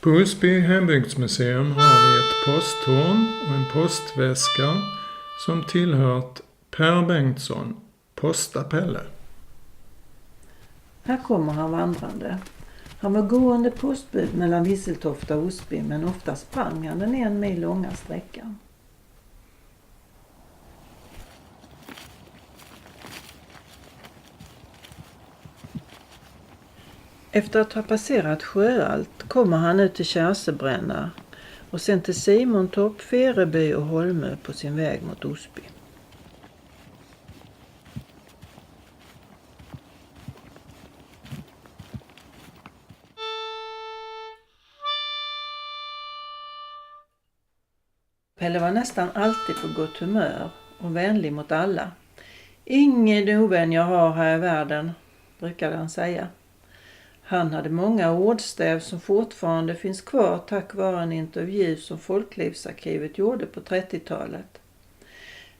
På Osby hembygdsmuseum har vi ett posttorn och en postväska som tillhört Per Bengtsson, Posta-Pelle. Här kommer han vandrande. Han var gående postbud mellan Visseltofta och Osby, men ofta sprang han den 1 mil långa sträckan. Efter att ha passerat Sjöalt kommer han ut till Kärsebränna och sen till Simontorp, Fereby och Holmö på sin väg mot Osby. Pelle var nästan alltid på gott humör och vänlig mot alla. Ingen ovän jag har här i världen, brukade han säga. Han hade många ordstäv som fortfarande finns kvar tack vare en intervju som Folklivsarkivet gjorde på 30-talet.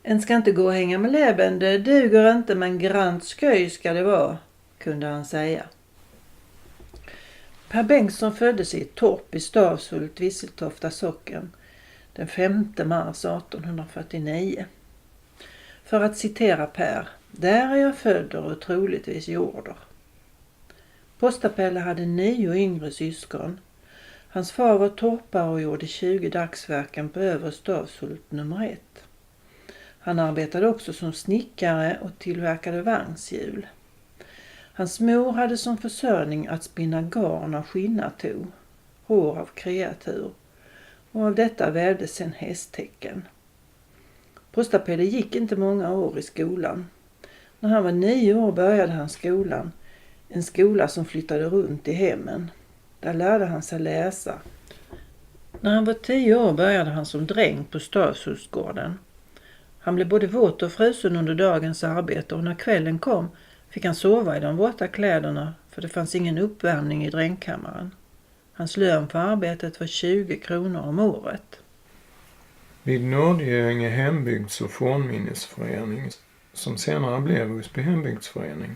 En ska inte gå och hänga med läben, det duger inte, men grant sköj ska det vara, kunde han säga. Per Bengtsson föddes i ett torp i Stavshult, Visseltofta socken, den 5 mars 1849. För att citera Per, där är jag född och troligtvis jorder. Posta-Pelle hade 9 yngre syskon. Hans far var torpare och gjorde 20 dagsverken på övre Stavshult nummer 1. Han arbetade också som snickare och tillverkade vagnshjul. Hans mor hade som försörjning att spinna garn av skinnarto, hår av kreatur, och av detta vävdes en hästtäcken. Posta-Pelle gick inte många år i skolan. När han var 9 år började han skolan, en skola som flyttade runt i hemmen. Där lärde han sig läsa. När han var 10 år började han som dräng på Stavshultsgården. Han blev både våt och frusen under dagens arbete och när kvällen kom fick han sova i de våta kläderna för det fanns ingen uppvärmning i drängkammaren. Hans lön för arbetet var 20 kronor om året. Vid Nordgöinge hembygds- och fornminnesförening, som senare blev Osby hembygdsförening,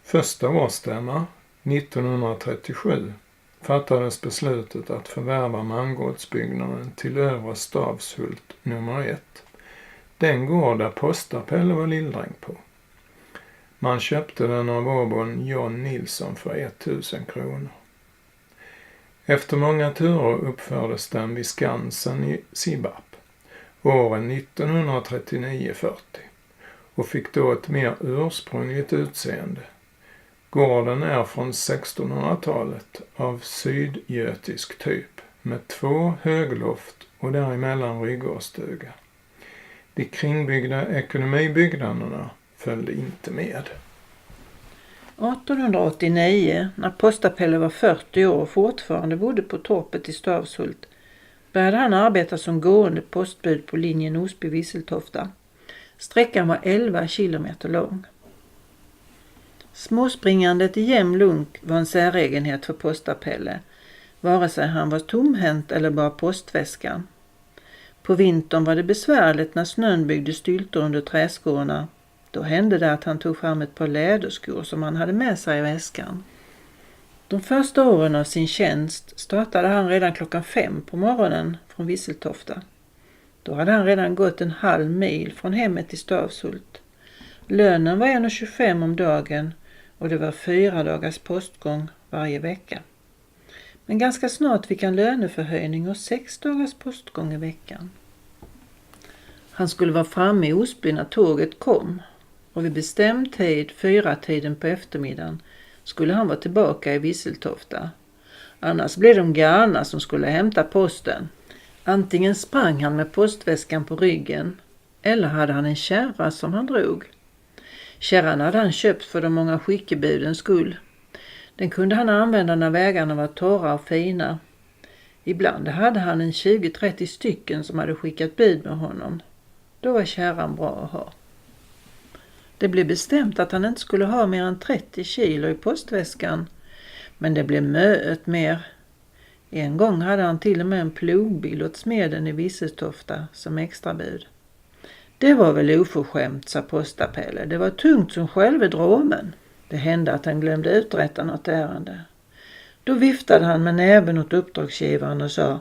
första årsstämma 1937 fattades beslutet att förvärva mangårdsbyggnaden till övre Stavshult nummer 1. Den gård där Posta-Pelle var lilldräng på. Man köpte den av åbon John Nilsson för 1000 kronor. Efter många turer uppfördes den vid Skansen i Sibbarp åren 1939-40 och fick då ett mer ursprungligt utseende. Gården är från 1600-talet av sydgötisk typ med 2 högloft och däremellan ryggårdsstuga. De kringbyggda ekonomibyggnaderna följde inte med. 1889, när Posta-Pelle var 40 år och fortfarande bodde på torpet i Stavshult, började han arbeta som gående postbud på linjen Osby-Visseltofta. Sträckan var 11 kilometer lång. Småspringandet i jämn lunk var en säregenhet för Posta-Pelle, vare sig han var tomhänt eller bara postväskan. På vintern var det besvärligt när snön byggde styltor under träskorna. Då hände det att han tog fram ett par läderskor som han hade med sig i väskan. De första åren av sin tjänst startade han redan klockan 5 på morgonen från Visseltofta. Då hade han redan gått en halv mil från hemmet i Stavshult. Lönen var 1,25 om dagen och det var 4 dagars postgång varje vecka. Men ganska snart fick han löneförhöjning och 6 dagars postgång i veckan. Han skulle vara framme i Osby när tåget kom och vid bestämd tid, 4-tiden på eftermiddagen, skulle han vara tillbaka i Visseltofta. Annars blev de garna som skulle hämta posten. Antingen sprang han med postväskan på ryggen eller hade han en kärra som han drog. Kärran hade han köpt för de många skickebudens skull. Den kunde han använda när vägarna var torra och fina. Ibland hade han en 20-30 stycken som hade skickat bud med honom. Då var kärran bra att ha. Det blev bestämt att han inte skulle ha mer än 30 kilo i postväskan. Men det blev möet mer. En gång hade han till och med en plogbil åt smeden i Visseltofta som extra bud. Det var väl oförskämt, sa Posta-Pelle. Det var tungt som själva dråmen. Det hände att han glömde uträtta något ärende. Då viftade han med näven åt uppdragsgivaren och sa: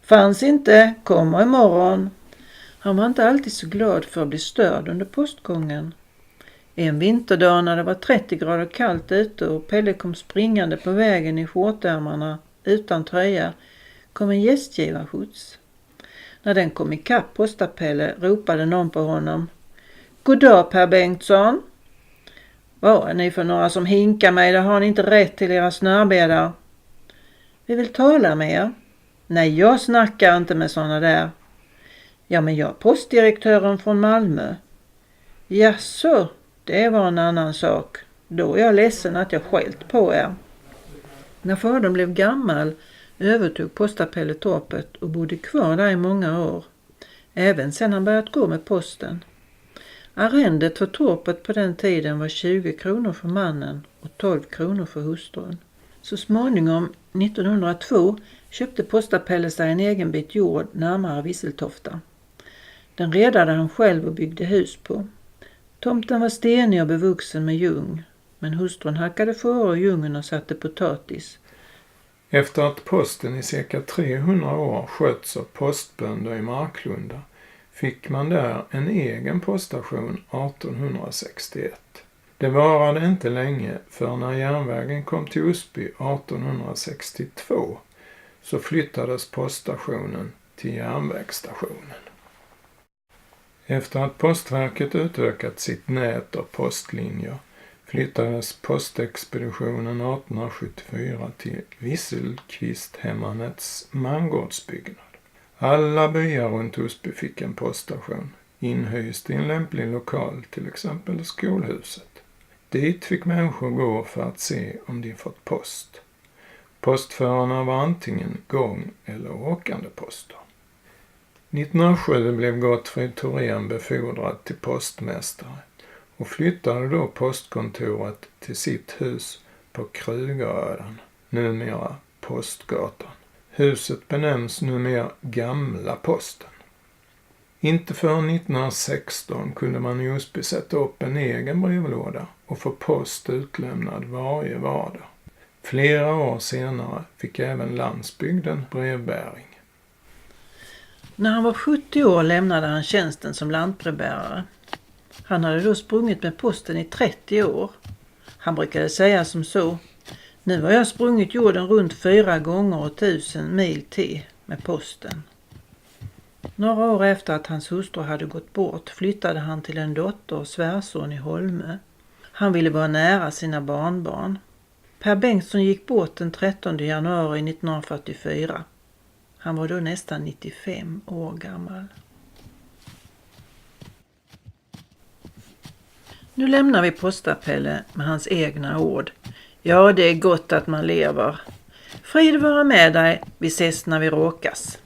"Fanns inte, kommer imorgon." Han var inte alltid så glad för att bli störd under postgången. En vinterdag när det var 30 grader kallt ute och Pelle kom springande på vägen i skjortärmarna utan tröja kom en gästgivarskjuts. När den kom ikapp Posta-Pelle ropade någon på honom: "God dag, Per Bengtsson." "Vad är ni för några som hinkar mig? Det har ni inte rätt till era snörbäddar." "Vi vill tala med er." "Nej, jag snackar inte med såna där." "Ja, men jag är postdirektören från Malmö." "Jaså, det var en annan sak. Då är jag ledsen att jag skällt på er." När fadern blev gammal övertog Posta-Pelle torpet och bodde kvar där i många år. Även sedan han börjat gå med posten. Arrendet för torpet på den tiden var 20 kronor för mannen och 12 kronor för hustrun. Så småningom, 1902, köpte Posta-Pelle sig en egen bit jord närmare Visseltofta. Den redade han själv och byggde hus på. Tomten var stenig och bevuxen med ljung, men hustrun hackade får i ljungen och satte potatis. Efter att posten i cirka 300 år sköts av postbönder i Marklunda fick man där en egen poststation 1861. Det varade inte länge för när järnvägen kom till Osby 1862 så flyttades poststationen till järnvägsstationen. Efter att Postverket utökat sitt nät av postlinjer flyttades postexpeditionen 1874 till Visselkvisthemmannets mangårdsbyggnad. Alla byar runt Osby fick en poststation, inhyst i en lämplig lokal, till exempel skolhuset. Dit fick människor gå för att se om de fått post. Postförarna var antingen gång- eller åkande poster. 1907 blev Gottfrid Thorén befordrad till postmästare och flyttade då postkontoret till sitt hus på Krugeröden, numera Postgatan. Huset benämns numera Gamla Posten. Inte förrän 1916 kunde man i Osby sätta upp en egen brevlåda och få post utlämnad varje vardag. Flera år senare fick även landsbygden brevbäring. När han var 70 år lämnade han tjänsten som lantbrevbärare. Han hade då sprungit med posten i 30 år. Han brukade säga som så: "Nu har jag sprungit jorden runt 4 gånger och 1000 mil till med posten." Några år efter att hans hustru hade gått bort flyttade han till en dotter och svärson i Holme. Han ville vara nära sina barnbarn. Per Bengtsson gick bort den 13 januari 1944. Han var då nästan 95 år gammal. Nu lämnar vi Posta-Pelle med hans egna ord. "Ja, det är gott att man lever. Frid vara med dig, vi ses när vi råkas."